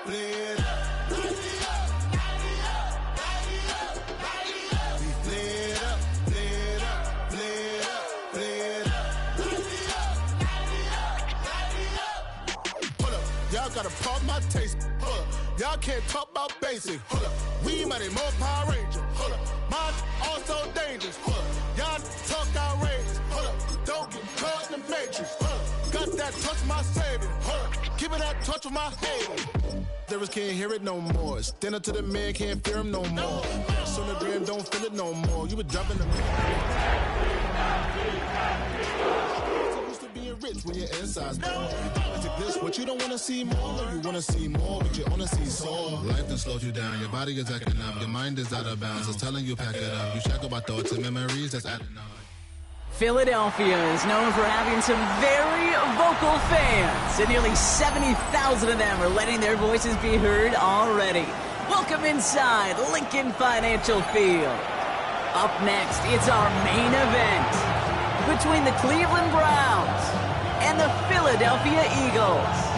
play it up. We play it up, play it up, play it up, play it up. Hold up, y'all gotta pop my taste. Hold up, y'all can't talk about basic. Hold up, we mighty more Power Ranger. Hold up, mine also dangerous. Hold up, y'all talk outrageous. Hold up, don't get caught in the matrix. Hold up, got that touch my savior. Hold up, give it that touch with my head. Lyrics can't hear it no more. Stand up to the man, can't fear him no more. Sonogram don't feel it no more. You were dropping the used to being rich when your inside's gone. Into this, what you don't wanna see more. You wanna see more, but you wanna see sore. Life done slowed you down. Your body is acting up. Your mind is out of bounds. It's telling you pack it up. You shackle by thoughts and memories that's adding up. Philadelphia is known for having some very vocal fans, and nearly 70,000 of them are letting their voices be heard already. Welcome inside Lincoln Financial Field. Up next, it's our main event between the Cleveland Browns and the Philadelphia Eagles.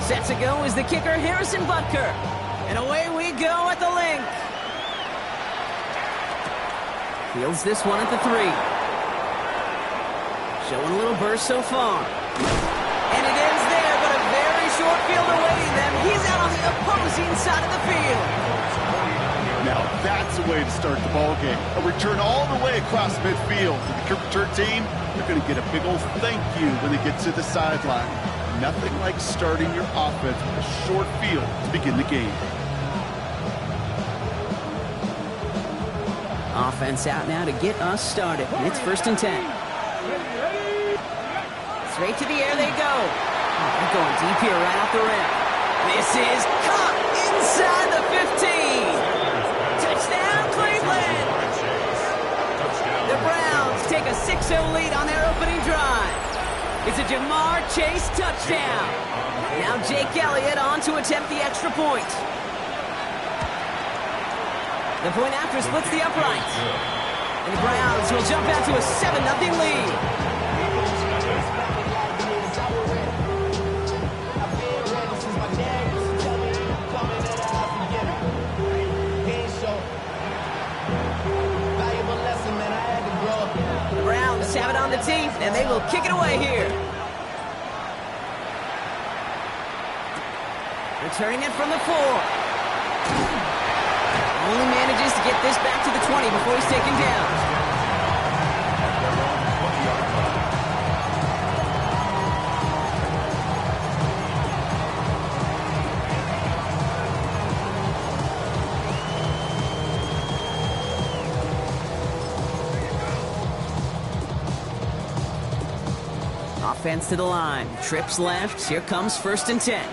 Set to go is the kicker, Harrison Butker. And away we go at the link. Fields this one at the 3. Showing a little burst so far. And it ends there, but a very short field awaiting them. He's out on the opposing side of the field. Now that's a way to start the ball game. A return all the way across midfield. The kick return team, they're going to get a big old thank you when they get to the sideline. Nothing like starting your offense with a short field to begin the game. Offense out now to get us started. It's 1st and 10. Straight to the air they go. Oh, they're going deep here right off the rim. This is caught inside the 15. Touchdown, Cleveland. The Browns take a 6-0 lead on their opening drive. It's a Jamar Chase touchdown. Now Jake Elliott on to attempt the extra point. The point after splits the uprights. And the Browns will jump out to a 7-0 lead. The Browns have it on the tee, and they will kick it away here. Returning it from the 4. Only manages to get this back to the 20 before he's taken down. Offense to the line. Trips left. Here comes 1st and 10.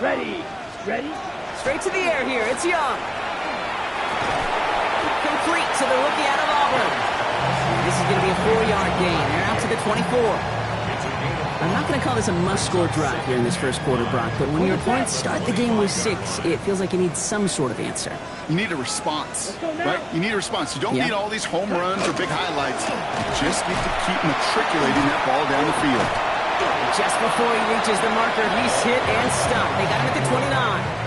Ready. Straight to the air here. It's Young. Complete to the rookie out of Auburn. This is going to be a 4-yard gain. They're out to the 24. I'm not going to call this a must-score drive here in this first quarter, Brock, but when your opponents start the game with 6, it feels like you need some sort of answer. You need a response, right? You need a response. You don't need all these home runs or big highlights. You just need to keep matriculating that ball down the field. Just before he reaches the marker, he's hit and stunned. They got him at the 29.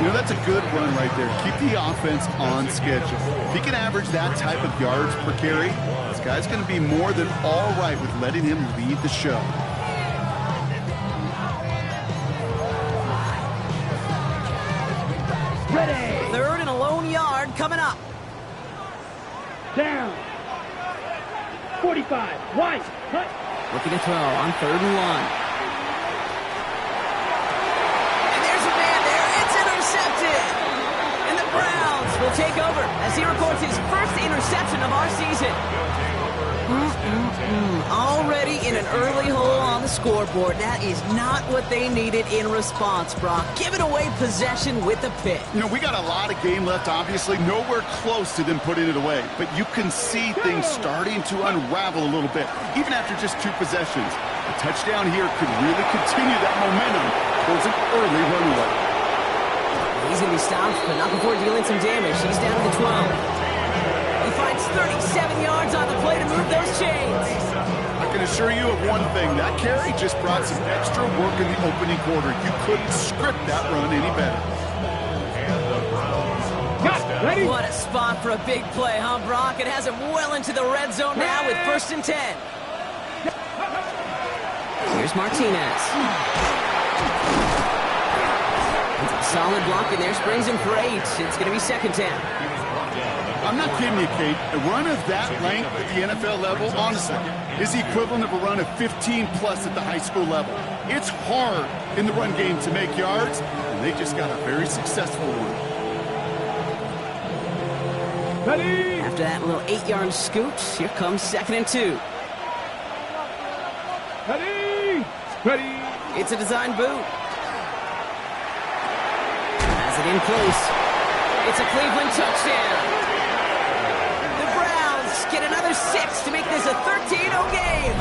You know, that's a good run right there. Keep the offense on schedule. If he can average that type of yards per carry, this guy's going to be more than all right with letting him lead the show. Ready. 3rd and a lone yard coming up. Down. 45. White. Cut. Looking to throw on 3rd and 1. Browns will take over as he records his first interception of our season. Already in an early hole on the scoreboard. That is not what they needed in response, Brock. Giving away possession with a pick. You know, we got a lot of game left, obviously. Nowhere close to them putting it away. But you can see things starting to unravel a little bit, even after just 2 possessions. A touchdown here could really continue that momentum towards an early runaway. He's going to be stopped, but not before dealing some damage. He's down to the 12. He finds 37 yards on the play to move those chains. I can assure you of one thing. That carry just brought some extra work in the opening quarter. You couldn't script that run any better. Ready? What a spot for a big play, huh, Brock? It has him well into the red zone now with 1st and 10. Here's Martinez. Solid block in there, springs him for 8. It's going to be 2nd down. I'm not kidding you, Kate. A run of that length at the NFL level, honestly, is the equivalent of a run of 15-plus at the high school level. It's hard in the run game to make yards, and they just got a very successful one. Ready? After that little 8-yard scoot, here comes 2nd and 2. Ready? Ready? It's a design boot. Has it in place. It's a Cleveland touchdown. The Browns get another 6 to make this a 13-0 game.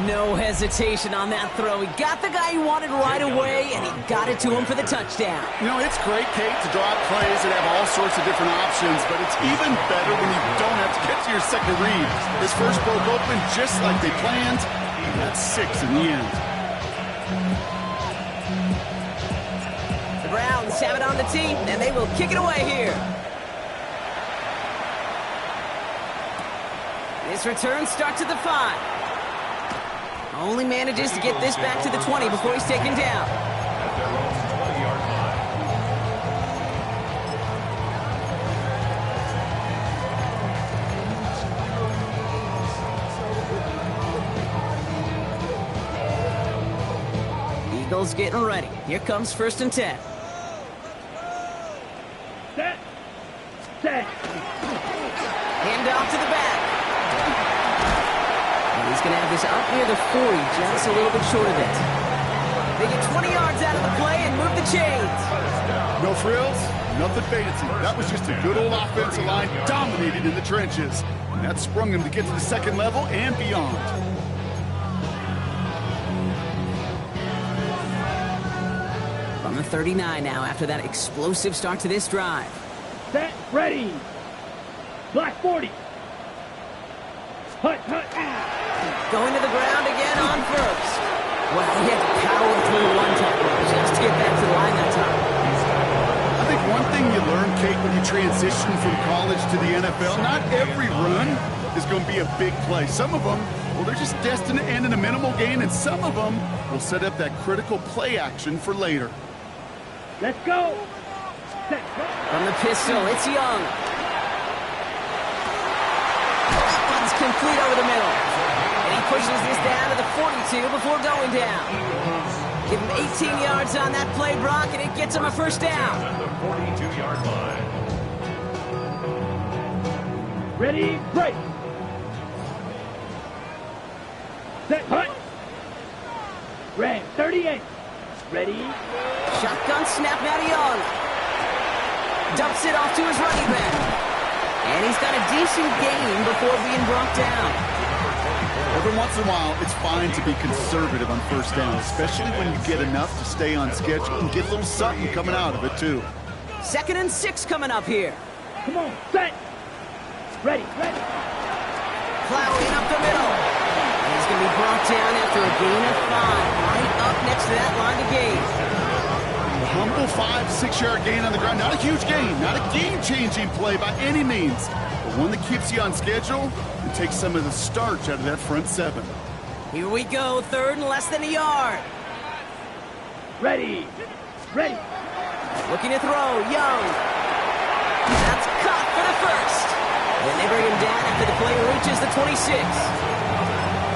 No hesitation on that throw. He got the guy he wanted right away, and he got it to him for the touchdown. You know, it's great, Kate, to draw up plays that have all sorts of different options, but it's even better when you don't have to get to your second read. This first broke open just like they planned, and that's 6 in the end. The Browns have it on the team, and they will kick it away here. This return starts at the 5. Only manages to get this back to the 20 before he's taken down. Eagles getting ready. Here comes 1st and 10. Set. Set. Hand off to the back. And he's going to have this up near the 40, just a little bit short of it. They get 20 yards out of the play and move the chains. No frills, nothing fancy. That was just a good old offensive line dominated in the trenches. And that sprung him to get to the 2nd level and beyond. From the 39 now after that explosive start to this drive. Set. Ready. Black 40. Hut, hut. Going to the ground again on 1st. Well, he had to power through 1 tackle just to get back to the line that time. I think one thing you learn, Kate, when you transition from college to the NFL, not every run is going to be a big play. Some of them, well, they're just destined to end in a minimal gain, and some of them will set up that critical play action for later. Let's go. Set. From the pistol, it's Young. One's complete over the middle. And he pushes this down to the 42 before going down. Give him 18 yards on that play, Brock, and it gets him a 1st down. At the 42-yard line. Ready. Break. Set. Hut. Red. 38. Ready. Shotgun snap now to Young. Dumps it off to his running back. And he's got a decent gain before being brought down. Every once in a while, it's fine to be conservative on 1st down, especially when you get enough to stay on schedule and get a little something coming out of it, too. 2nd and 6 coming up here. Come on. Set. Ready. Ready. Plowing up the middle. And he's going to be brought down after a gain of 5. Right up next to that line of gain. A humble 5-6-yard gain on the ground. Not a huge gain, not a game-changing play by any means, but one that keeps you on schedule and takes some of the starch out of that front 7. Here we go, 3rd and less than a yard. Ready. Ready. Looking to throw, Young. That's caught for the 1st. And they bring him down after the play reaches the 26.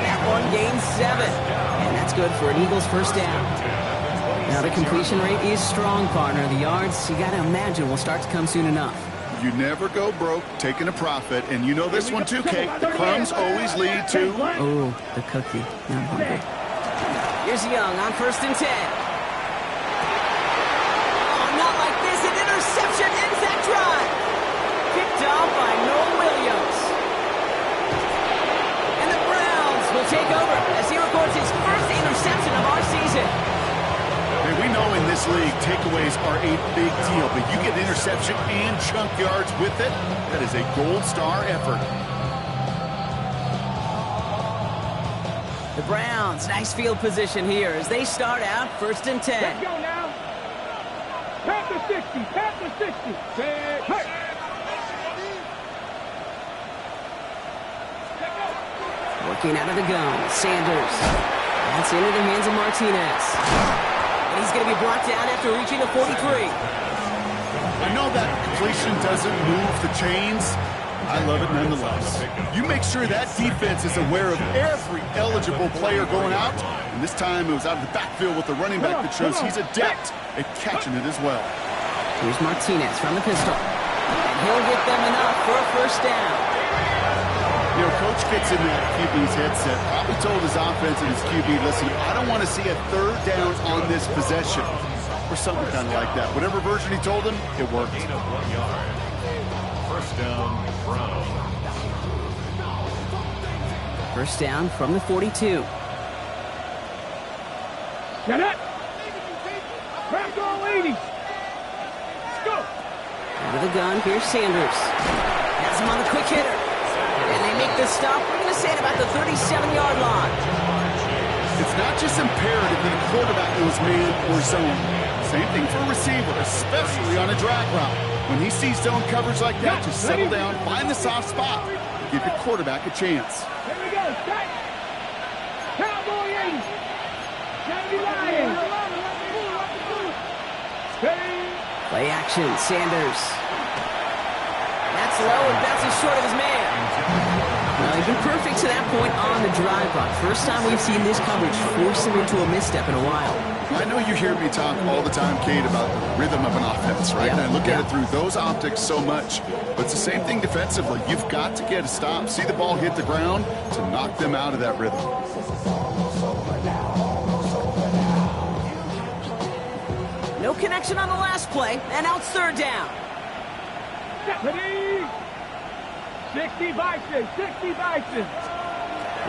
That one gains 7. And that's good for an Eagles 1st down. Now the completion rate is strong, partner. The yards, you got to imagine, will start to come soon enough. You never go broke taking a profit, and you know this one too, Kate. The crumbs always lead to... Oh, the cookie. Now I'm hungry. Here's Young on 1st and 10. Oh, not like this. An interception ends that drive. Picked off by Noel Williams. And the Browns will take over as he records his first interception of our season. Man, we know in this league, takeaways are a big deal, but you get interception and chunk yards with it, that is a gold star effort. The Browns, nice field position here as they start out 1st and 10. Let's go now. Past the 60. Past the 60. Hey. Working out of the gun, Sanders. That's into the hands of Martinez. And he's going to be brought down after reaching the 43. I know that completion doesn't move the chains. I love it nonetheless. You make sure that defense is aware of every eligible player going out. And this time it was out of the backfield with the running back that shows he's adept at catching it as well. Here's Martinez from the pistol. And he'll get them enough for a 1st down. You know, Coach gets in that QB's headset, probably told his offense and his QB, listen, I don't want to see a 3rd down on this possession. Or something kind of like that. Whatever version he told him, it worked. Gain of 1 yard. 1st down, Brown. 1st down from the 42. Get it. Crack all 80. Let's go. Out of the gun, here's Sanders. Has him on the quick hitter. And they make the stop, we're going to say at about the 37-yard line. It's not just imperative that a quarterback knows man or zone. Same thing for a receiver, especially on a drag route. When he sees zone coverage like that, just settle down, find the soft spot, and give your quarterback a chance. Here we go. Set. Cowboy 80. Kennedy Lions. Play action, Sanders. That's low and bounces short of his man. Well, he's been perfect to that point on the drive run. First time we've seen this coverage force him into a misstep in a while. I know you hear me talk all the time, Kate, about the rhythm of an offense, right? Yeah. And I look at it through those optics so much. But it's the same thing defensively. You've got to get a stop, see the ball hit the ground to knock them out of that rhythm. No connection on the last play, and now it's 3rd down. Ready. 60 Bison. 60 Bison.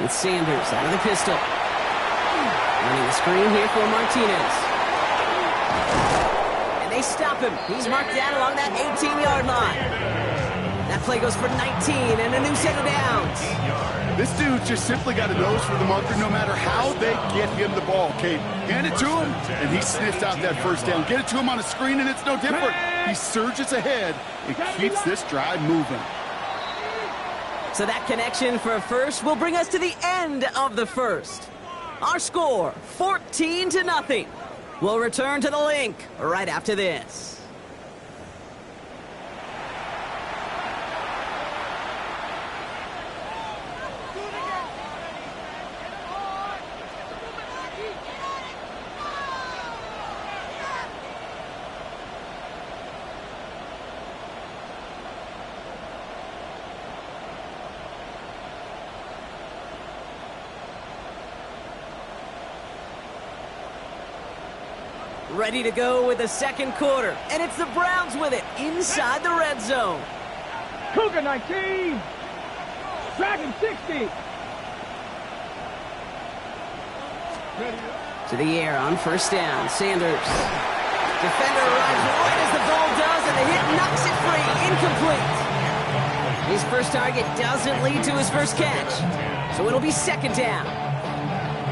It's Sanders out of the pistol. Running the screen here for Martinez. And they stop him. He's marked down along that 18-yard line. That play goes for 19 and a new set of downs. This dude just simply got a nose for the marker no matter how they get him the ball, Kate. Hand it to him, and he sniffed out that 1st down. Get it to him on a screen, and it's no different. He surges ahead and keeps this drive moving. So that connection for a 1st will bring us to the end of the 1st. Our score, 14-0. We'll return to the link right after this. Ready to go with the 2nd quarter. And it's the Browns with it inside the red zone. Cougar 19. Dragon 60. To the air on 1st down. Sanders. Defender arrives right as the ball does, and the hit knocks it free. Incomplete. His first target doesn't lead to his first catch. So it'll be 2nd down.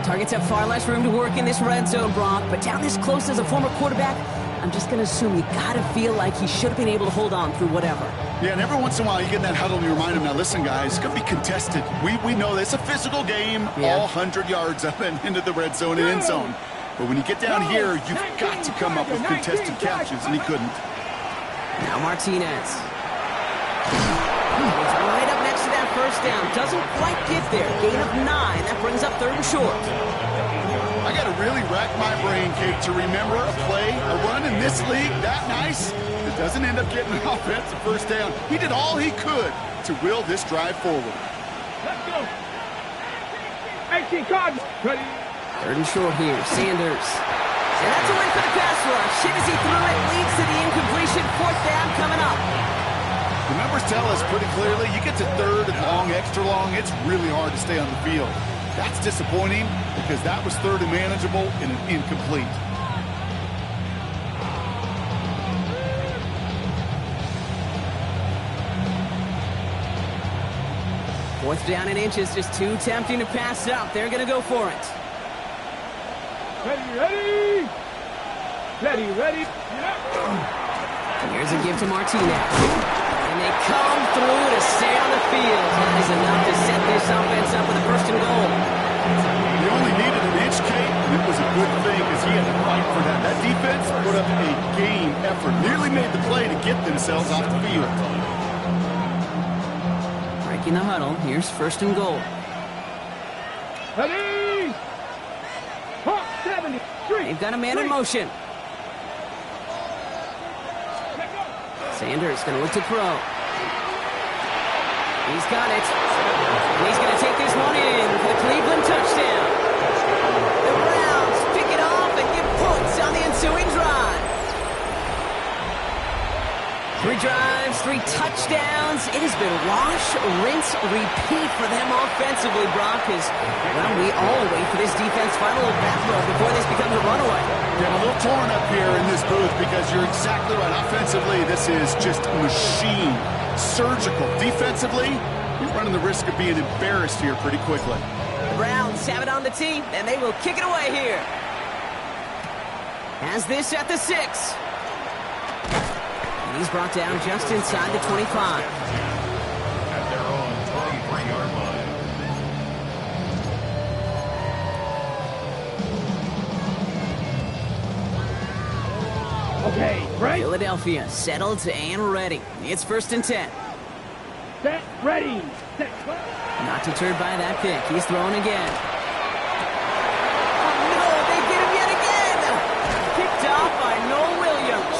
Targets have far less room to work in this red zone, Brock, but down this close as a former quarterback, I'm just going to assume you got to feel like he should have been able to hold on through whatever. Yeah, and every once in a while you get in that huddle and you remind him, now listen, guys, it's going to be contested. We know this. It's a physical game, all 100 yards up and into the red zone and end zone. But when you get down here, you've got to come up with contested catches, and he couldn't. Now Martinez. He's right up next to that 1st down. Doesn't quite get there. Gain of 9. That brings up 3rd and short. I got to really rack my brain, Kate, to remember a play, a run in this league that nice that doesn't end up getting an offensive first down. He did all he could to will this drive forward. Let's go. 18 cards. Ready. Third and short here. Sanders. And that's a win for the pass rush. Hit as he threw it. Leads to the incompletion. Fourth down coming up. The numbers tell us pretty clearly, you get to third and long, extra long, it's really hard to stay on the field. That's disappointing because that was third and manageable and an incomplete. Fourth down in inches, just too tempting to pass up. They're going to go for it. Ready, ready. Ready, ready. Here's a give to Martinez. And they come through to stay on the field. That is enough to set this offense up with a first and goal. He only needed an inch, Kate, and it was a good thing because he had to fight for that. That defense put up a game effort, nearly made the play to get themselves off the field. Breaking the huddle. Here's first and goal. Ready. Hawk 73. They've got a man in motion. Sanders going to look to throw. He's got it. And he's going to take this one in for the Cleveland touchdown. The Browns pick it off and get points on the ensuing drive. 3 drives, 3 touchdowns. It has been wash, rinse, repeat for them offensively, Brock, as, well, we all wait for this defense final back row before this becomes a runaway. Yeah, I'm a little torn up here in this booth because you're exactly right. Offensively, this is just machine, surgical. Defensively, you're running the risk of being embarrassed here pretty quickly. The Browns have it on the tee, and they will kick it away here. Has this at the 6. And he's brought down just inside the 25. At their own 23-yard line. Okay, right. Philadelphia settled and ready. It's first and 10. Set, ready. Set. Not deterred by that pick. He's throwing again. Oh, no, they get him yet again. Picked off by Noel Williams.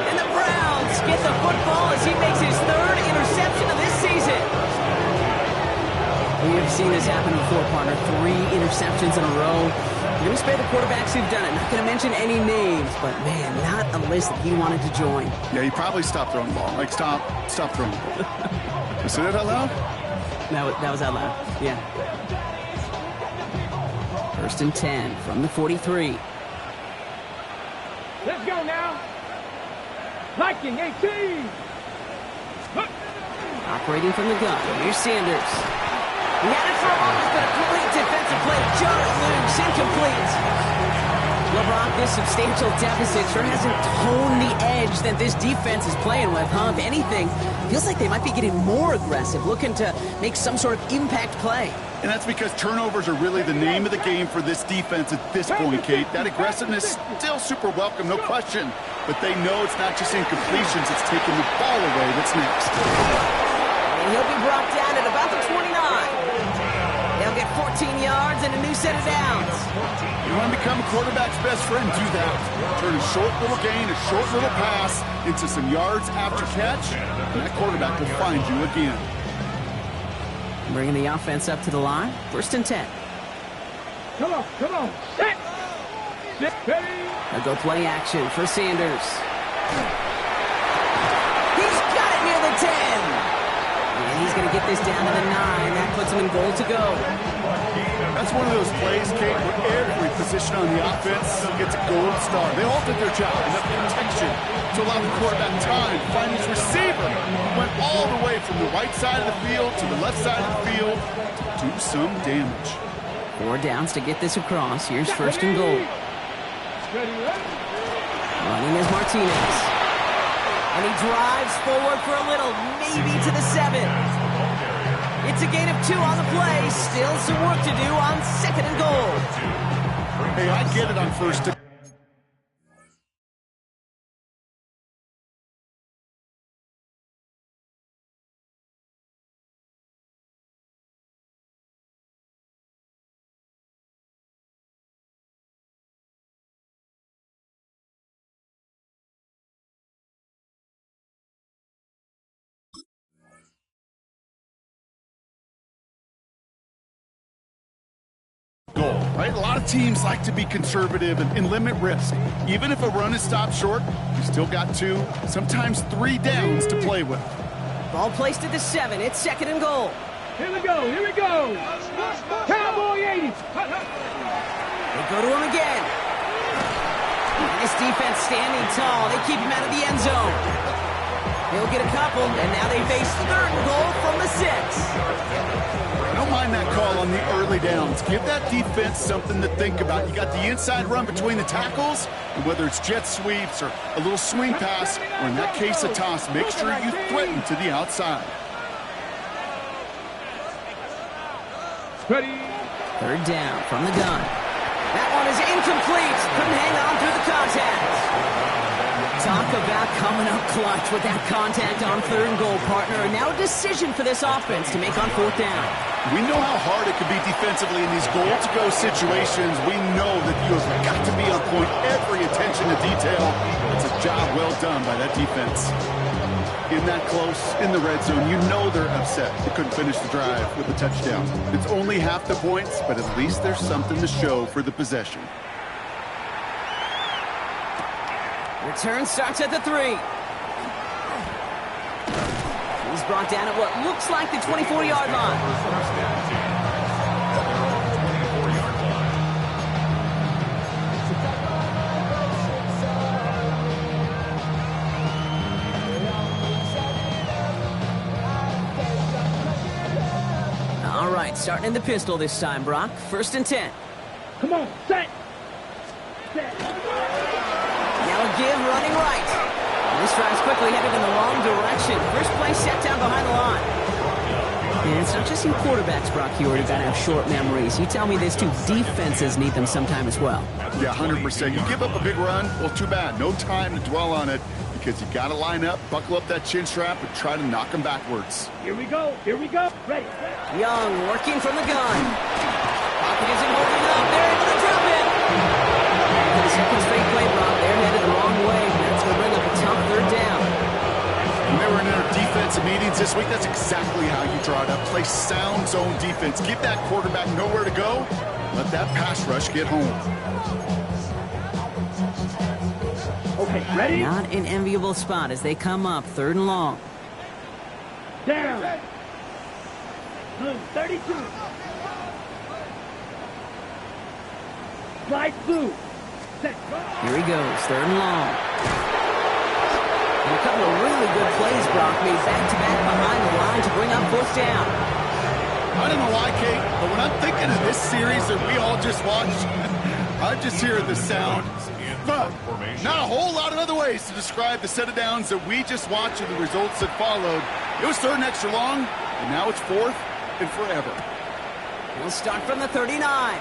And the Browns get the football as he makes his 3rd interception of this season. We have seen this happen before, partner. 3 interceptions in a row. We're going to spare the quarterbacks who've done it. Not going to mention any names, but, man, not a list that he wanted to join. Yeah, he probably stopped throwing the ball. Like, stop throwing the ball. You said it out loud? That was out loud, yeah. First and 10 from the 43. Let's go now. Liking 18. Operating from the gun. Here's Sanders. He had it for a moment, but a great defensive play to jar it loose. Incomplete. Well, Brock, this substantial deficit sure hasn't toned the edge that this defense is playing with, huh? If anything, feels like they might be getting more aggressive, looking to make some sort of impact play. And that's because turnovers are really the name of the game for this defense at this point, Kate. That aggressiveness still super welcome, no question. But they know it's not just incompletions, it's taking the ball away that's next. And he'll be brought down at about the 29. They'll get 14 yards and a new set of downs. You want to become a quarterback's best friend, do that. Turn a short little gain, a short little pass into some yards after catch, and that quarterback will find you again. Bringing the offense up to the line. First and 10. Come on. Set. Ready. They'll go play action for Sanders. He's got it near the 10. And he's going to get this down to the 9. That puts him in goal to go. That's one of those plays, Kate, where every position on the offense gets a gold star. They all did their job, enough protection to allow the quarterback time to find his receiver. Went all the way from the right side of the field to the left side of the field to do some damage. 4 downs to get this across. Here's first and goal. Ready. Running is Martinez. And he drives forward for a little, maybe to the 7. It's a gain of 2 on the play. Still some work to do on second and goal. Hey, I get it on first and right? A lot of teams like to be conservative and limit risk. Even if a run is stopped short, you still got 2, sometimes 3 downs to play with. Ball placed at the 7. It's 2nd and goal. Here we go, here we go. Cowboy 80. They go to him again. And this defense standing tall. They keep him out of the end zone. He'll get a couple, and now they face 3rd and goal from the 6. I don't mind that call on the early downs. Give that defense something to think about. You got the inside run between the tackles, and whether it's jet sweeps or a little swing pass, or in that case a toss, make sure you threaten to the outside. Ready. 3rd down from the gun. That one is incomplete. Couldn't hang on through the contact. Talk about coming up clutch with that contact on 3rd and goal, partner. And now a decision for this offense to make on 4th down. We know how hard it can be defensively in these goal-to-go situations. We know that you have got to be on point, every attention to detail. It's a job well done by that defense. In that close, in the red zone, you know they're upset they couldn't finish the drive with a touchdown. It's only half the points, but at least there's something to show for the possession. Return starts at the 3. He's brought down at what looks like the 24-yard line. All right, starting in the pistol this time, Brock. 1st and 10. Come on, set. Set. Now a give running right. And this drive's quickly headed in the wrong direction. First play set down behind the line. And it's not just in quarterbacks, Brock. You already got to have short memories. You tell me this too. Defenses need them sometime as well. Yeah, 100%. You give up a big run, well, too bad. No time to dwell on it because you got to line up, buckle up that chin strap, and try to knock them backwards. Here we go, here we go. Ready. Young working from the gun. Pocket isn't holding up. They're able to drop it. For the 2nd straight play, Brock, they're headed the wrong way. That's going to bring up a tough 3rd down. When they were in our defensive meetings this week, that's exactly how you draw it up. Play sound zone defense. Give that quarterback nowhere to go. Let that pass rush get home. Okay, ready? Not an enviable spot as they come up 3rd and long. Down. Blue, 32. Slide blue. Set. Here he goes, 3rd and long. And a couple of really good plays, Brock, made back-to-back behind the line to bring up 4th down. I don't know why, Kate, but when I'm thinking of this series that we all just watched, I just hear the sound. But not a whole lot of other ways to describe the set of downs that we just watched and the results that followed. It was 3rd and extra long, and now it's 4th and forever. We'll start from the 39.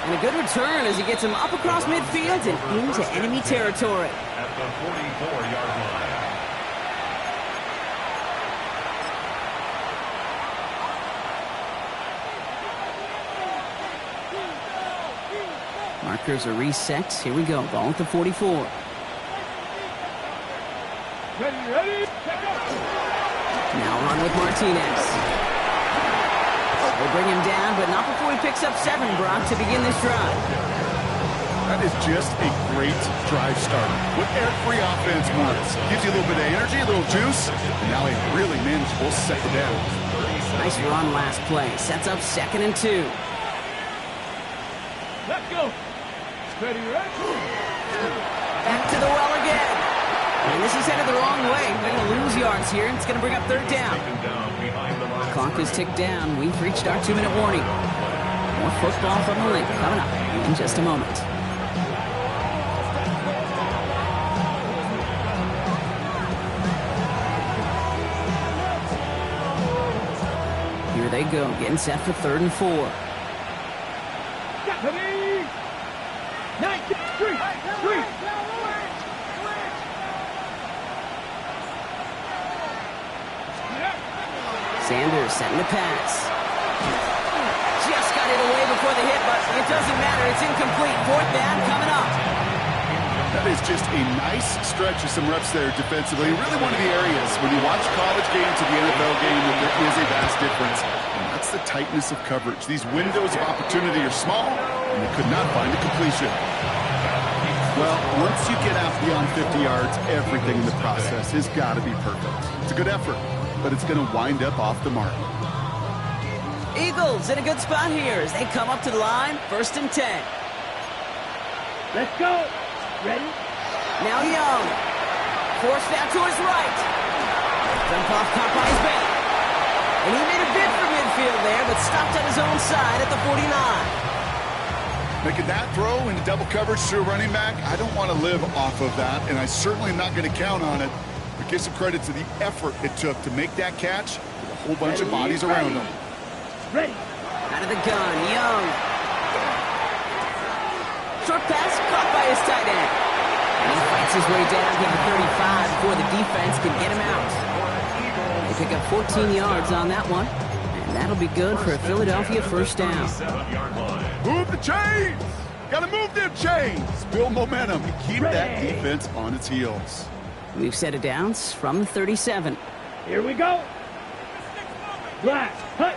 And a good return as he gets him up across midfield and into enemy territory. At the 44-yard line. Markers are reset. Here we go. Ball at the 44. Ready. Now run with Martinez. They bring him down, but not before he picks up 7, Brock, to begin this drive. That is just a great drive starter. What every offense wants. Gives you a little bit of energy, a little juice, and now a really manageable 2nd down. Nice run last play. Sets up 2nd and 2. Let's go. Ready. Back to the well again. And this is headed the wrong way. They're going to lose yards here, and it's going to bring up 3rd down. Clock is ticked down. We've reached our 2-minute warning. More football from the link coming up in just a moment. Here they go, getting set for 3rd and 4. Ready. 3. Sanders setting the pass. Just got it away before the hit, but it doesn't matter. It's incomplete. 4th down coming up. That is just a nice stretch of some reps there defensively. Really one of the areas when you watch college game to the NFL game that there is a vast difference. And that's It's the tightness of coverage. These windows of opportunity are small, and they could not find a completion. Well, once you get out beyond 50 yards, everything in the process has got to be perfect. It's a good effort, but it's going to wind up off the mark. Eagles in a good spot here as they come up to the line, 1st and 10. Let's go. Ready? Now Young. Forced out to his right. Dump off caught by his back. And he made a bid for midfield there, but stopped on his own side at the 49. Making that throw into double coverage to a running back, I don't want to live off of that, and I certainly am not going to count on it. But give some credit to the effort it took to make that catch with a whole bunch of bodies around him. Ready. Out of the gun, Young. Short pass caught by his tight end. And he fights his way down to the 35 before the defense can get him out. They pick up 14 yards on that one. And that'll be good for a Philadelphia 1st down. Move the chains! Gotta move them chains! Build momentum and keep that defense on its heels. We've set it downs from the 37. Here we go. Black. Hut.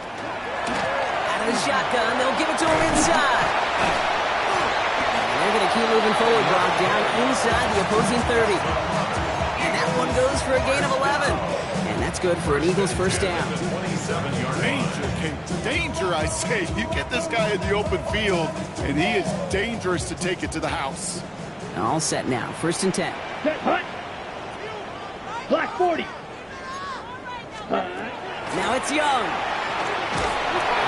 Out of the shotgun, they'll give it to him inside. And they're going to keep moving forward, Brock, down inside the opposing 30. And that one goes for a gain of 11. And that's good for an Eagles 1st down. Danger, Kate. Danger, I say. You get this guy in the open field, and he is dangerous to take it to the house. All set now, 1st and 10. Set. Hut. Black 40. Now it's Young.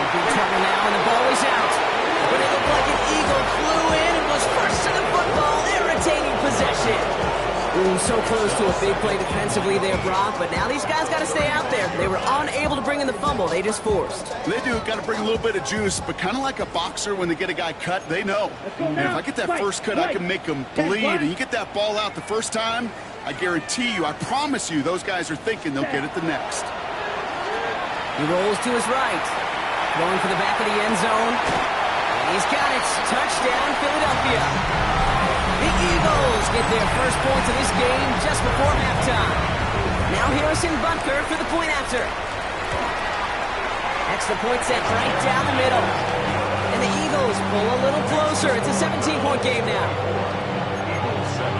In big trouble now, and the ball is out. But it looked like an Eagle flew in and was first to the football. They're retaining possession. Ooh, so close to a big play defensively there, Brock. But now these guys got to stay out there. They were unable to bring in the fumble. They just forced. They do. Got to bring a little bit of juice, but kind of like a boxer when they get a guy cut, they know. And if I get that first cut, I can make them bleed. And you get that ball out the first time, I guarantee you, I promise you, those guys are thinking they'll get it the next. He rolls to his right. Going for the back of the end zone. And he's got it. Touchdown, Philadelphia. The Eagles get their first points of this game just before halftime. Now Harrison Butker for the point after. Extra point set right down the middle. And the Eagles pull a little closer. It's a 17-point game now. Eagles 7.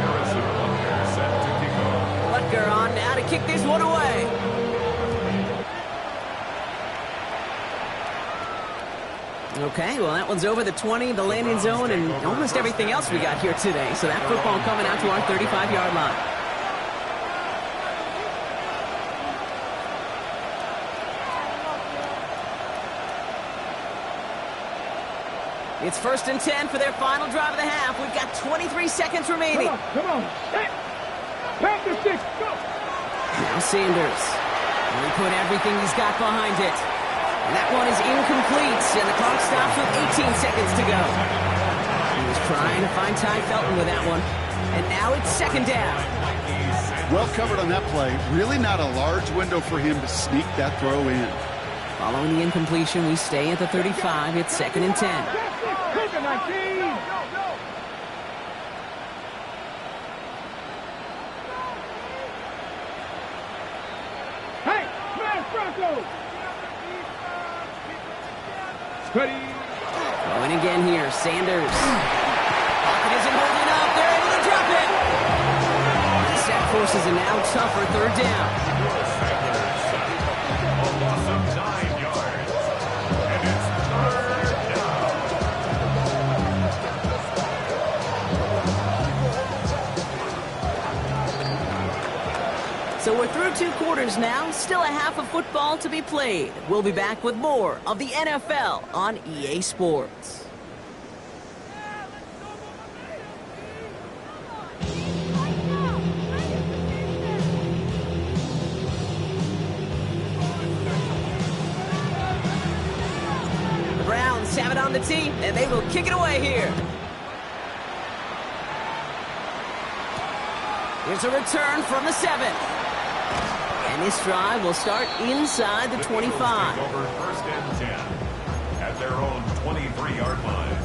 Harrison Butker set to kick off. Butker on now to kick this one away. Okay, well, that one's over the 20, the landing zone, and almost everything else we got here today. So that football coming out to our 35-yard line. It's 1st and 10 for their final drive of the half. We've got 23 seconds remaining. Come on. Set. Pass the stick. Go. Now Sanders. And he put everything he's got behind it. And that one is incomplete, and the clock stops with 18 seconds to go. He was trying to find Ty Felton with that one. And now it's 2nd down. Well covered on that play. Really not a large window for him to sneak that throw in. Following the incompletion, we stay at the 35. It's 2nd and 10. Look at 19. Hey, smash Bronco. Ready. Going again here, Sanders. Pocket isn't holding up. They're able to drop it. The sack forces a now tougher 3rd down. A loss of 9 yards. And it's 3rd down. So we're through 2 quarters now. Still a half of football to be played. We'll be back with more of the NFL on EA Sports. The Browns have it on the tee, and they will kick it away here. Here's a return from the 7. And this drive will start inside the 25. Take over 1st and 10 at their own 23-yard line.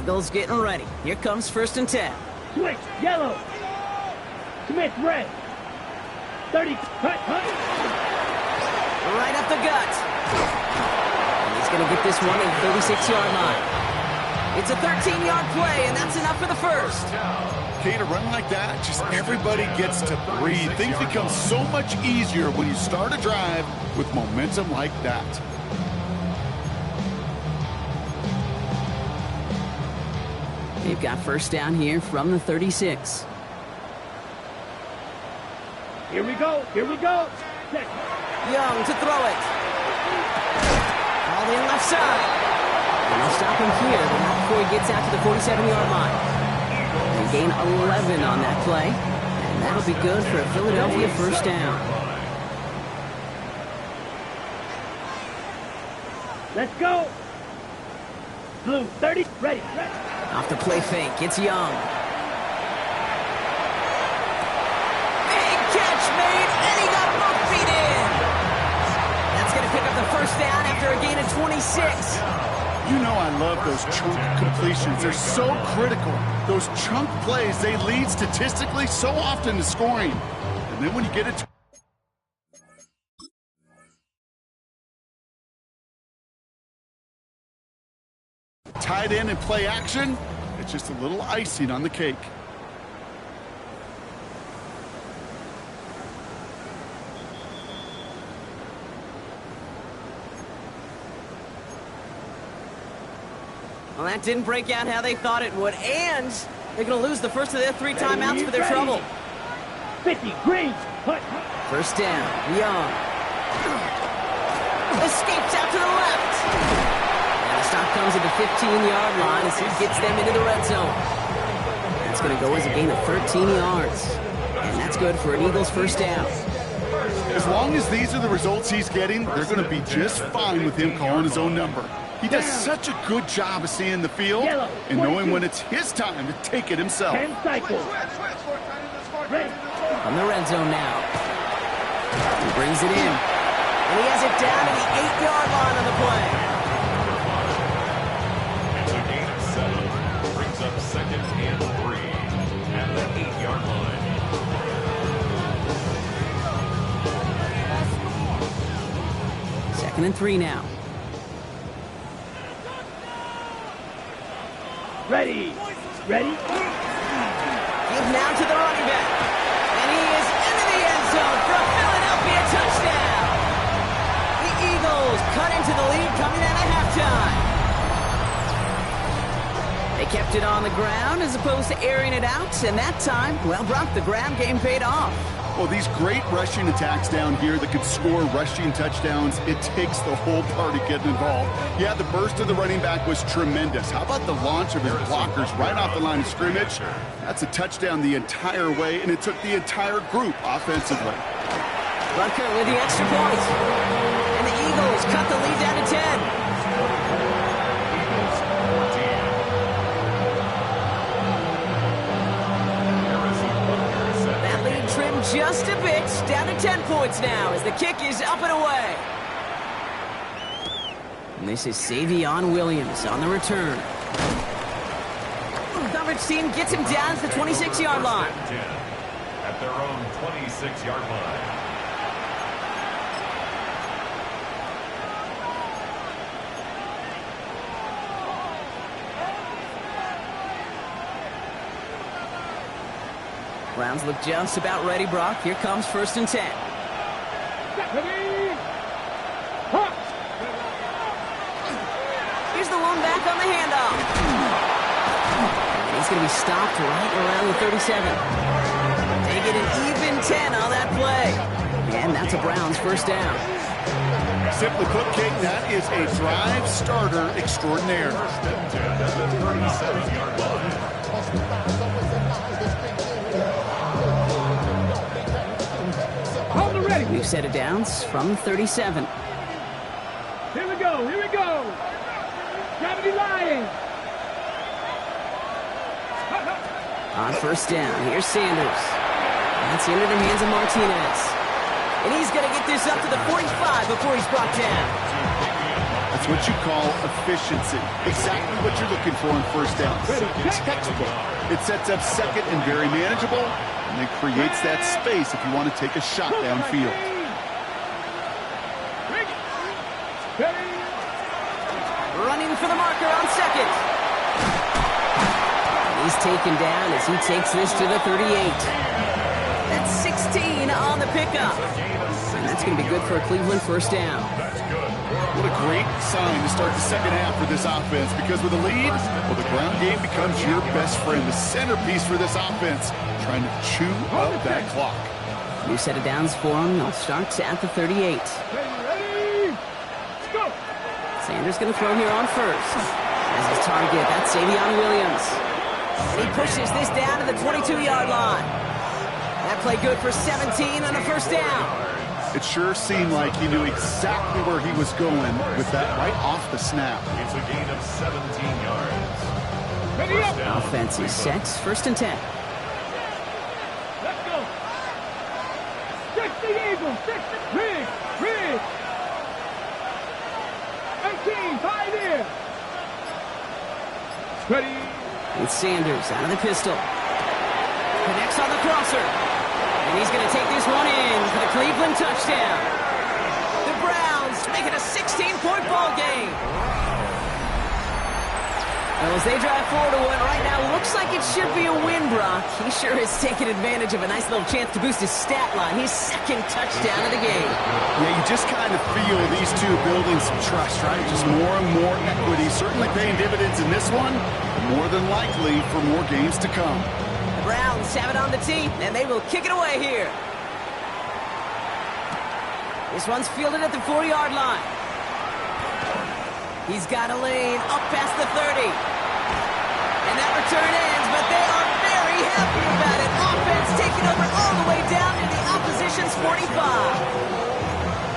Eagles getting ready. Here comes 1st and 10. Switch, yellow. Smith, red. 30, cut. Right up the gut. And he's going to get this one at the 36-yard line. It's a 13-yard play, and that's enough for the first. Okay, to run like that, just everybody gets to breathe. Things become so much easier when you start a drive with momentum like that. They've got 1st down here from the 36. Here we go. Set. Young to throw it. All in left side. And they'll stop him here, but not before he gets out to the 47-yard line. They gain 11 on that play, and that'll be good for a Philadelphia 1st down. Let's go. Blue, 30, ready. Off the play fake, it's Young. Big catch made, and he got both feet in. That's going to pick up the 1st down after a gain of 26. You know I love those chunk completions. They're so critical. Those chunk plays, they lead statistically so often to scoring. And then when you get it tied in and play action, it's just a little icing on the cake. Well, that didn't break out how they thought it would, and they're going to lose the first of their 3 timeouts for their trouble. 50, green, cut. 1st down, Young. Escapes out to the left. And the stop comes at the 15-yard line as he gets them into the red zone. That's going to go as a gain of 13 yards. And that's good for an Eagles 1st down. As long as these are the results he's getting, they're going to be just fine with him calling his own number. He does such a good job of seeing the field and knowing when it's his time to take it himself. 10 cycles. Ready. From the red zone now. He brings it in. And he has it down to the 8-yard line on the play. It's a gain of 7. Brings up 2nd and 3 at the 8-yard line. Second and 3 now. Ready. Ready. Give now to the running back. And he is into the end zone for a Philadelphia touchdown. The Eagles cut into the lead coming out of halftime. They kept it on the ground as opposed to airing it out. And that time, well, Brock, the ground game paid off. Well, these great rushing attacks down here that could score rushing touchdowns, it takes the whole party getting involved. Yeah, the burst of the running back was tremendous. How about the launch of his blockers right off the line of scrimmage? That's a touchdown the entire way, and it took the entire group offensively. Bunker with the extra point. And the Eagles cut the lead down to 10. Just a bit, down to 10 points now as the kick is up and away. And this is Savion Williams on the return. The coverage team gets him down to the 26-yard line. At their own 26-yard line. Browns look just about ready, Brock. Here comes 1st and 10. Here's the one back on the handoff. And he's going to be stopped right around the 37. They get an even 10 on that play. And that's a Browns 1st down. Simply put, King, that is a drive starter extraordinaire. 37-yard line. We've set it down from 37. Here we go. Gravity Lions. On 1st down, here's Sanders. That's into the hands of Martinez. And he's going to get this up to the 45 before he's brought down. A That's what you call efficiency. Exactly what you're looking for on first down. Textbook. It sets up second and very manageable, and then creates that space if you want to take a shot downfield. Running for the marker on second. He's taken down as he takes this to the 38. That's 16 on the pickup. And that's going to be good for a Cleveland first down. What a great sign to start the second half for this offense, because with a lead, well, the ground game becomes your best friend, the centerpiece for this offense, trying to chew up that clock. New set of downs for him. They'll start at the 38. Sanders going to throw here on first. As his target, that's Savion Williams. And he pushes this down to the 22-yard line. That play good for 17 on a first down. It sure seemed like he knew exactly where he was going with that right off the snap. It's a gain of 17 yards. Offense is set. First and 10. Let's go. 60 Eagles. 60. Rig. 18. 5 here. Ready. With Sanders out of the pistol. Connects on the crosser. And he's going to take this one in for the Cleveland touchdown. The Browns make it a 16-point ball game. Well, as they drive forward to what right now looks like it should be a win, Brock. He sure has taken advantage of a nice little chance to boost his stat line. His second touchdown of the game. Yeah, you just kind of feel these two building some trust, right? Just more and more equity. Certainly paying dividends in this one. More than likely for more games to come. The Browns have it on the tee, and they will kick it away here. This one's fielded at the 4-yard line. He's got a lane up past the 30. And that return ends, but they are very happy about it. Offense taking over all the way down to the opposition's 45.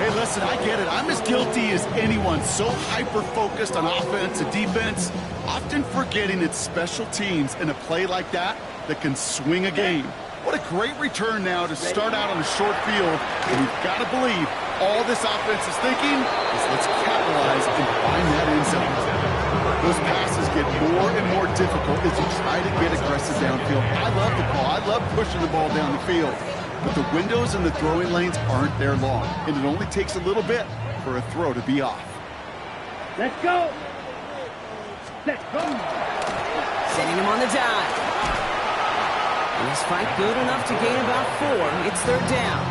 Hey, listen, I get it. I'm as guilty as anyone. So hyper-focused on offense and defense, often forgetting it's special teams in a play like that can swing a game. What a great return now to start out on a short field. And you've got to believe all this offense is thinking is let's capitalize and find that end zone. Those passes get more and more difficult as you try to get aggressive downfield. I love the ball. I love pushing the ball down the field. But the windows and the throwing lanes aren't there long. And it only takes a little bit for a throw to be off. Let's go. Let's go. Sending him on the dive. And his fight good enough to gain about 4. It's third down.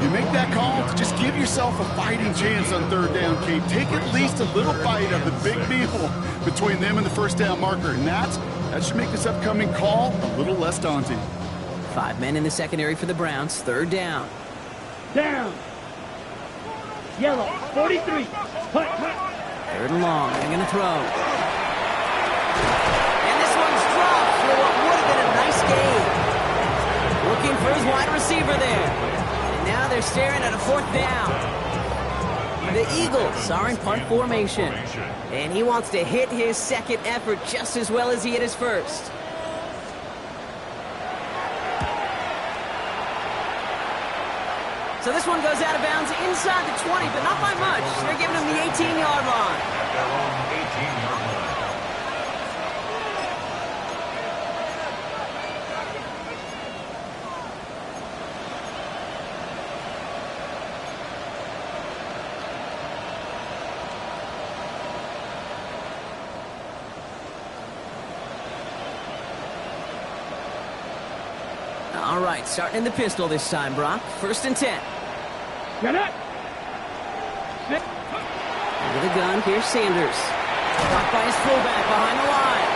You make that call to just give yourself a fighting chance on third down, Kate. Take at least a little bite of the big meal between them and the first down marker. And that should make this upcoming call a little less daunting. 5 men in the secondary for the Browns. Third down. Down. Yellow. 43. Punt. Third and long. They're going to throw. And this one's dropped for what would have been a nice game. Looking for his wide receiver there. And now they're staring at a fourth down. The Eagles are in punt formation. And he wants to hit his second effort just as well as he hit his first. So this one goes out of bounds inside the 20, but not by much. They're giving him the 18-yard line. At their own 18-yard line. All right, starting in the pistol this time, Brock. First and 10. Get it. Under the gun, here's Sanders. Caught by his fullback behind the line.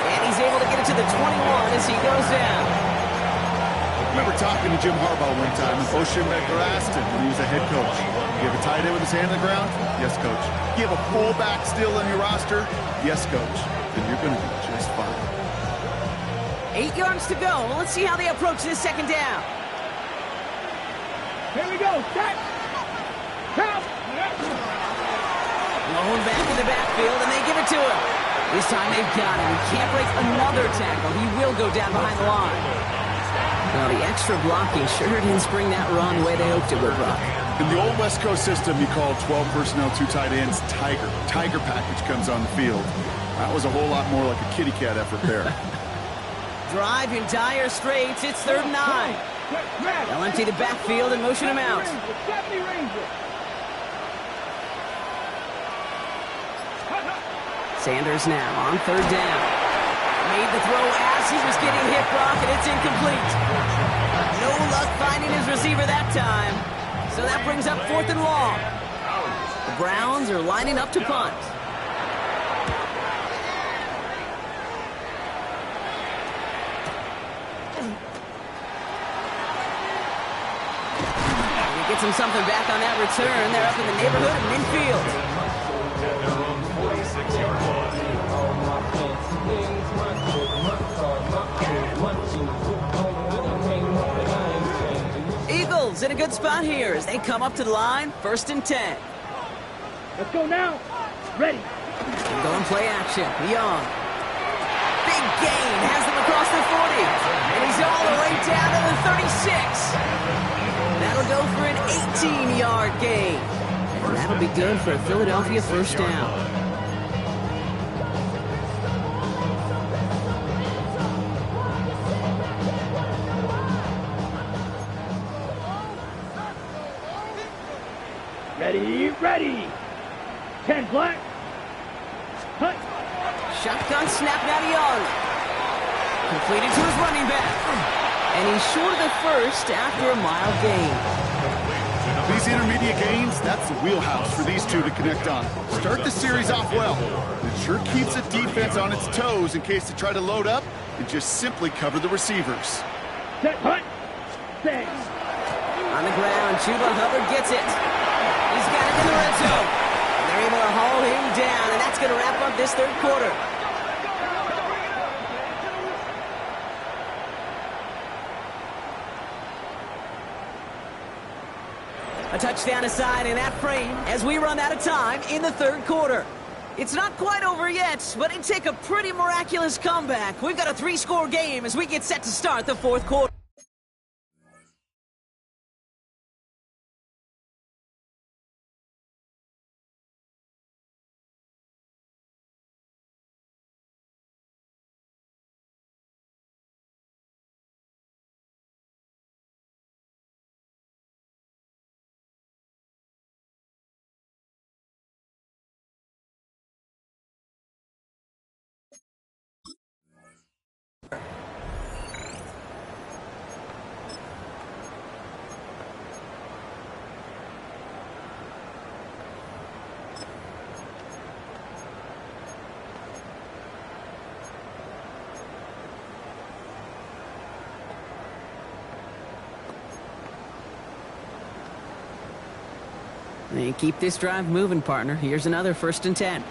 And he's able to get it to the 21 as he goes down. I remember talking to Jim Harbaugh one time, and Oshimbecker asked him when he was a head coach, you have a tight end with his hand on the ground? Yes, coach. You have a fullback still on your roster? Yes, coach. Then you're going to be just fine. 8 yards to go. Well, let's see how they approach this second down. Here we go. Set. Count. Blown back in the backfield, and they give it to him. This time they've got him. He can't break another tackle. He will go down behind the line. Well, the extra blocking sure didn't spring that run the way they hoped it would, Brock. In the old West Coast system, you call 12 personnel, 2 tight ends, Tiger. Tiger package comes on the field. That was a whole lot more like a kitty cat effort there. Drive in dire straits. It's 3rd and 9. They'll empty the backfield and motion him out. Sanders now on 3rd down. Made the throw as he was getting hit, Brock, and it's incomplete. No luck finding his receiver that time. So that brings up 4th and long. The Browns are lining up to punt. Gets him something back on that return. They're up in the neighborhood of midfield. At their own 46-yard line. Eagles in a good spot here as they come up to the line. 1st and 10. Let's go now. Ready. Going play action. Young. Big gain. Has them across the 40. And he's all the way down to the 36. That'll go for an 18-yard gain. And that'll be good for a Philadelphia 1st down. Ready, ready. 10 black. Hut. Shotgun snap now to Young. Completed to his running back. And he's short of the 1st after a mild gain. These intermediate gains, that's the wheelhouse for these two to connect on. Start the series off well. It sure keeps the defense on its toes in case they try to load up and just simply cover the receivers. Set, hut. Set. On the ground, Chuba Hubbard gets it. He's got it in the red zone. They're able to haul him down, and that's going to wrap up this 3rd quarter. A touchdown aside in that frame as we run out of time in the 3rd quarter. It's not quite over yet, but it'd take a pretty miraculous comeback. We've got a 3-score game as we get set to start the 4th quarter. They keep this drive moving, partner. Here's another 1st and 10.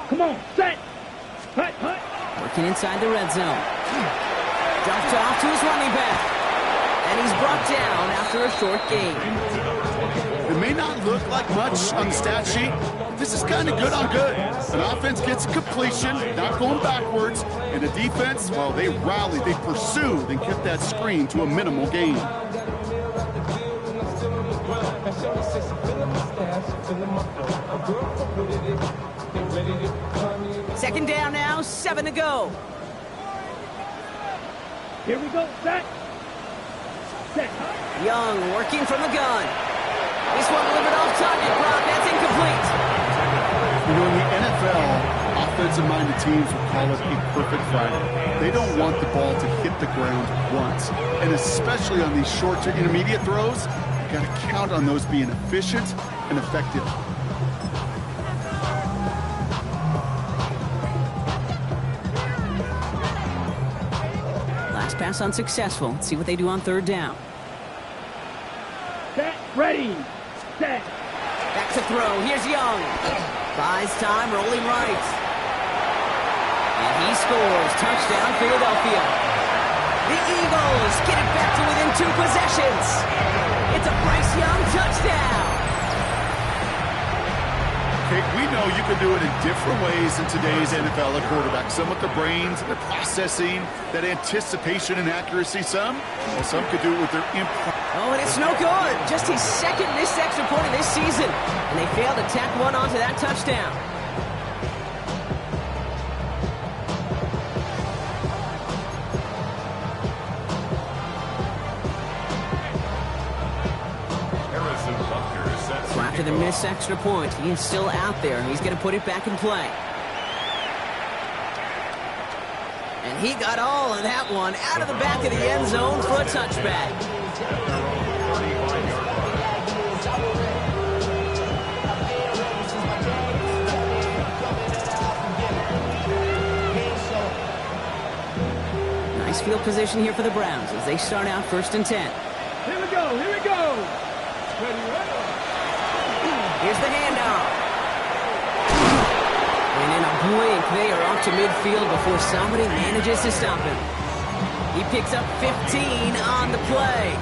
Come on, set. Hut, hut. Working inside the red zone. Dropped off to his running back. And he's brought down after a short gain. It may not look like much on the stat sheet. This is kind of good on good. An offense gets completion, not going backwards. And the defense, well, they rallied, they pursued, and kept that screen to a minimal gain. 2nd down now, 7 to go. Here we go, set. Set. Young working from the gun. This one delivered off target, Brock. That's incomplete. You know, in the NFL, offensive-minded teams will call it a perfect Friday. They don't want the ball to hit the ground once. And especially on these short to intermediate throws, you got to count on those being efficient and effective. Last pass unsuccessful. Let's see what they do on 3rd down. Set, ready, set. Back to throw. Here's Young. Buys time, rolling right. And he scores. Touchdown, Philadelphia. The Eagles get it back to within 2 possessions. It's a Bryce Young touchdown. Kate, we know you can do it in different ways in today's NFL at quarterback. Some with the brains, the processing, that anticipation and accuracy. Some could do it with their improv. Oh, and it's no good. Just his second missed extra point of this season. And they failed to tack one onto that touchdown. So after the missed extra point, he is still out there. He's going to put it back in play. And he got all of that one out of the back of the end zone for a touchback. Nice field position here for the Browns as they start out 1st and 10. Here we go, here we go. Here's the handoff. And in a blink, they are up to midfield before somebody manages to stop him. He picks up 15 on the play.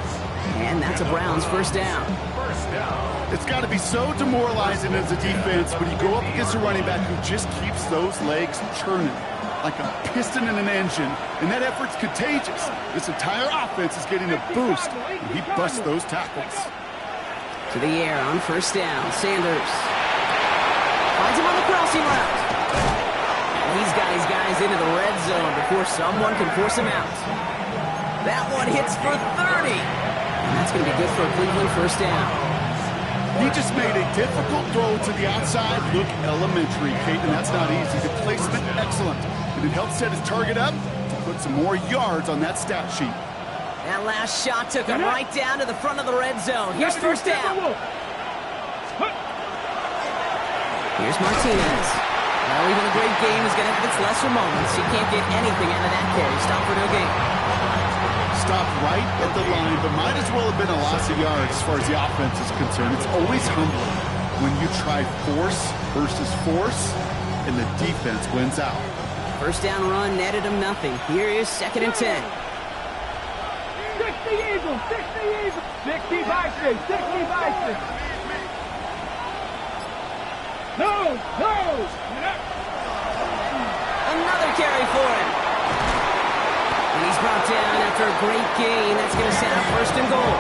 And that's a Browns 1st down. It's got to be so demoralizing as a defense when you go up against a running back who just keeps those legs churning like a piston in an engine, and that effort's contagious. This entire offense is getting a boost, and he busts those tackles. To the air on 1st down. Sanders finds him on the crossing route. And he's got his guys into the red zone before someone can force him out. That one hits for 30. And that's going to be good for a Cleveland 1st down. He just made a difficult throw to the outside look elementary, Kate, and that's not easy. The placement, excellent. And it helped set his target up to put some more yards on that stat sheet. That last shot took him right down to the front of the red zone. Here's 1st down. Here's Martinez. Well, even a great game is going to have its lesser moments. You can't get anything out of that carry. Stop for no gain. Stopped right at the line, but might as well have been a loss of yards as far as the offense is concerned. It's always humbling when you try force versus force, and the defense wins out. 1st down run netted him nothing. Here is 2nd and 10. 60 Eagles, 60 Eagles, 60 Vikings, 60 Vikings. No, no. Another carry for him. And he's brought down after a great gain. That's going to set up 1st and goal.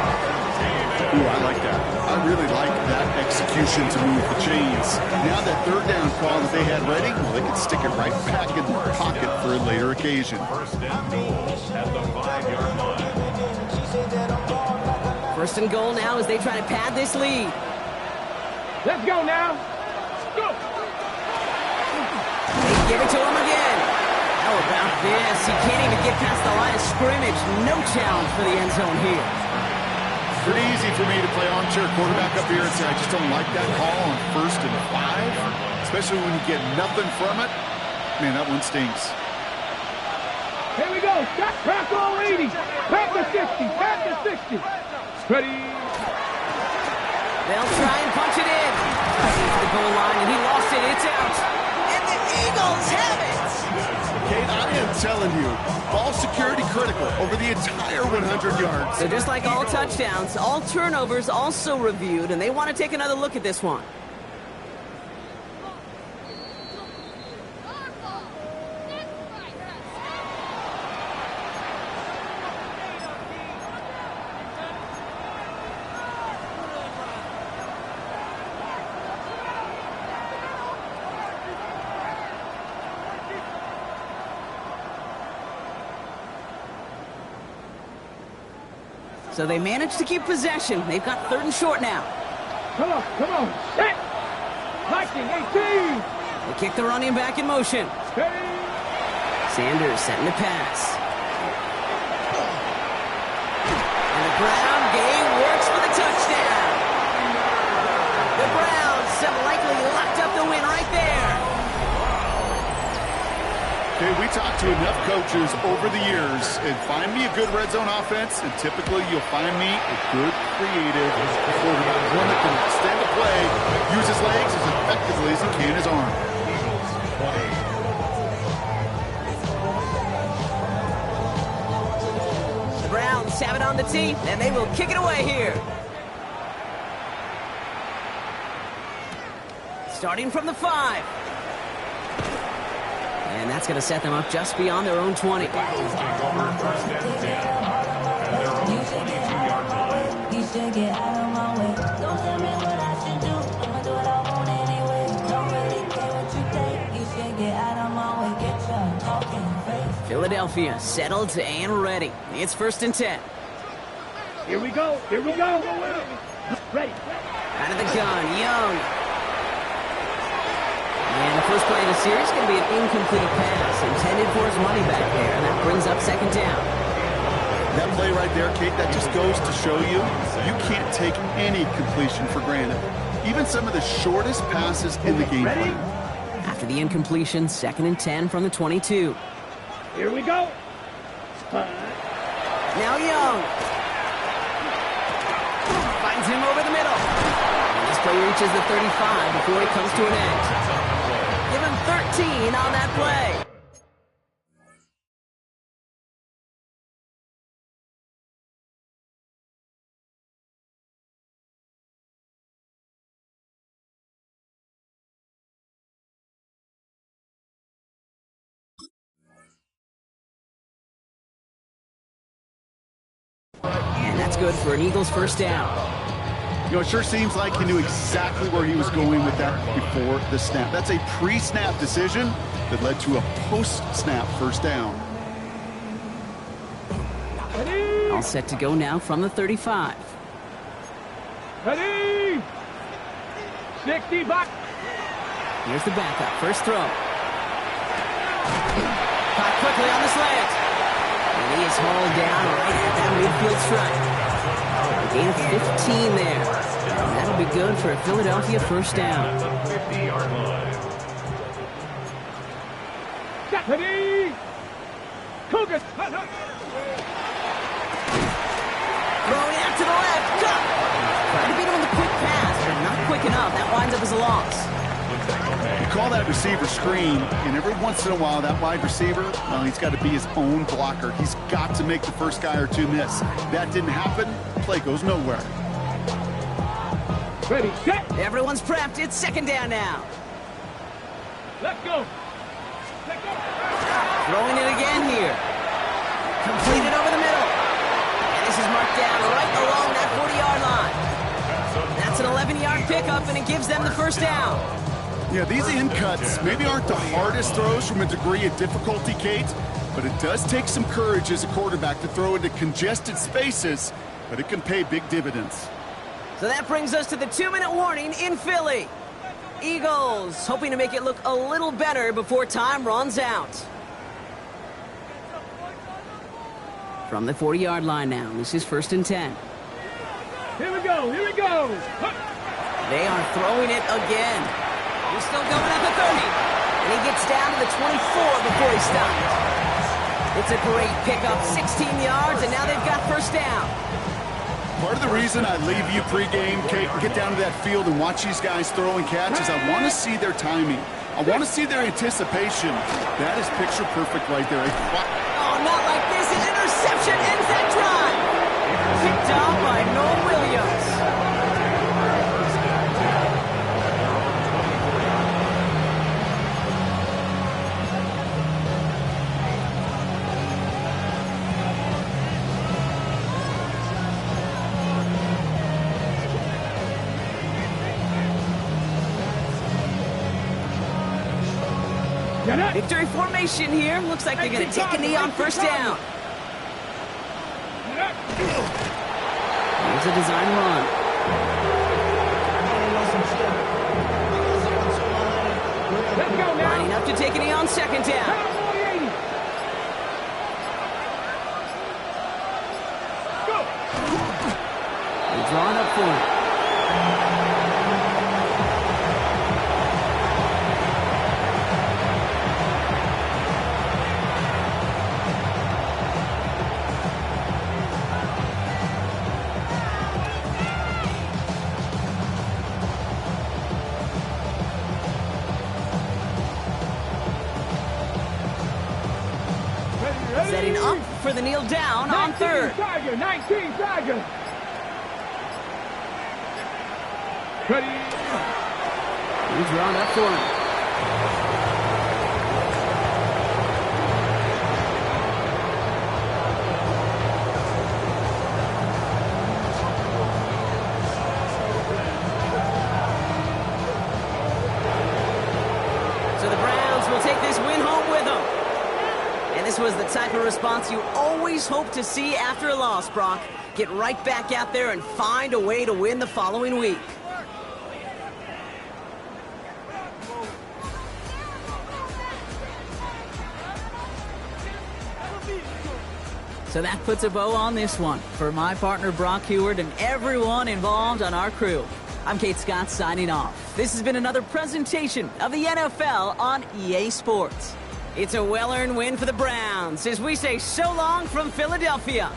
Ooh, I like that. I really like that execution to move the chains. Now that 3rd down call that they had ready, well, they can stick it right back in the pocket for a later occasion. 1st and goal at the 5-yard line. 1st and goal now as they try to pad this lead. Let's go now. Go. They give it to him again. How about this? He can't even get past the line of scrimmage. No challenge for the end zone here. Pretty easy for me to play armchair quarterback up here and say I just don't like that call on 1st and 5, especially when you get nothing from it. Man, that one stinks. Here we go. Back on 80. Back to 60. Back to 60. Ready. They'll try and punch it in. To the goal line, and he lost it. It's out. And the Eagles have it. Kate, I am telling you, ball security critical over the entire 100 yards. So just like all touchdowns, all turnovers also reviewed, and they want to take another look at this one. So they managed to keep possession. They've got 3rd and short now. Come on, come on. Set. Viking 18. They kick the running back in motion. Ready. Sanders setting the pass. And the ground game works for the touchdown. The Browns have likely locked up the win right there. Okay, we talked to enough coaches over the years, and find me a good red zone offense, and typically you'll find me a good creative quarterback, one that can extend the play, use his legs as effectively as he can his arm. Eagles 20. The Browns have it on the tee, and they will kick it away here. Starting from the 5. And that's going to set them up just beyond their own 20. Eagles take over first and 10 at their own 22-yard line. You should get out of my way. Don't tell me what I should do. I'ma do what I want anyway. Don't really care what you think. You should get out of my way. Get your talking face. Philadelphia settled and ready. It's first and 10. Here we go. Here we go. Ready. Out of the gun, Young. And the first play of the series is going to be an incomplete pass intended for his money back there. And that brings up second down. That play right there, Kate, that just goes to show you, you can't take any completion for granted. Even some of the shortest passes in the game plan. After the incompletion, second and 10 from the 22. Here we go. Now Young. Finds him over the middle. And this play reaches the 35 before he comes to an end. Give him 13 on that play. And that's good for an Eagles first down. You know, it sure seems like he knew exactly where he was going with that before the snap. That's a pre-snap decision that led to a post-snap first down. Ready. All set to go now from the 35. Ready. 60 back. Here's the backup. First throw. Caught quickly on the slant. And he is hauled down right at that midfield stripe. A gain of 15 there. And that'll be good for a Philadelphia first down. At the 50-yard line. Ready. Cougars. Throwing out to the left. Cut. Trying to beat him with a quick pass, but not quick enough. That winds up as a loss. You call that receiver screen, and every once in a while, that wide receiver, well, he's got to be his own blocker. He's got to make the first guy or two miss. That didn't happen. Play goes nowhere. Ready. Set. Everyone's prepped. It's second down now. Let's go. Let's go. Throwing it again here. Completed over the middle. And this is marked down right along that 40-yard line. That's an 11-yard pickup, and it gives them the first down. Yeah, these in cuts maybe aren't the hardest throws from a degree of difficulty, Kate, but it does take some courage as a quarterback to throw into congested spaces, but it can pay big dividends. So that brings us to the 2-minute warning in Philly. Eagles hoping to make it look a little better before time runs out. From the 40-yard line now, this is first and 10. Here we go. Here we go. They are throwing it again. He's still going at the 30. And he gets down to the 24 before he stops. It's a great pickup, 16 yards, and now they've got first down. Part of the reason I leave you pregame, Kate, and get down to that field and watch these guys throw and catch is I want to see their timing. I want to see their anticipation. That is picture perfect right there. Oh, not like this. An interception ends that drive. Picked off by Noah Williams. Victory formation here. Looks like they're going to take a knee on first down. Here's a design run. Let's go now. Lining up to take a knee on second down. Go. They're drawing up for it. Setting up for the kneel down on third. Tiger, 19 Tiger. Ready. He's drawn up for him. So the Browns will take this win home with them. And this was the type of response you always hope to see after a loss, Brock. Get right back out there and find a way to win the following week. So that puts a bow on this one. For my partner Brock Heward and everyone involved on our crew, I'm Kate Scott signing off. This has been another presentation of the NFL on EA Sports. It's a well-earned win for the Browns as we say so long from Philadelphia.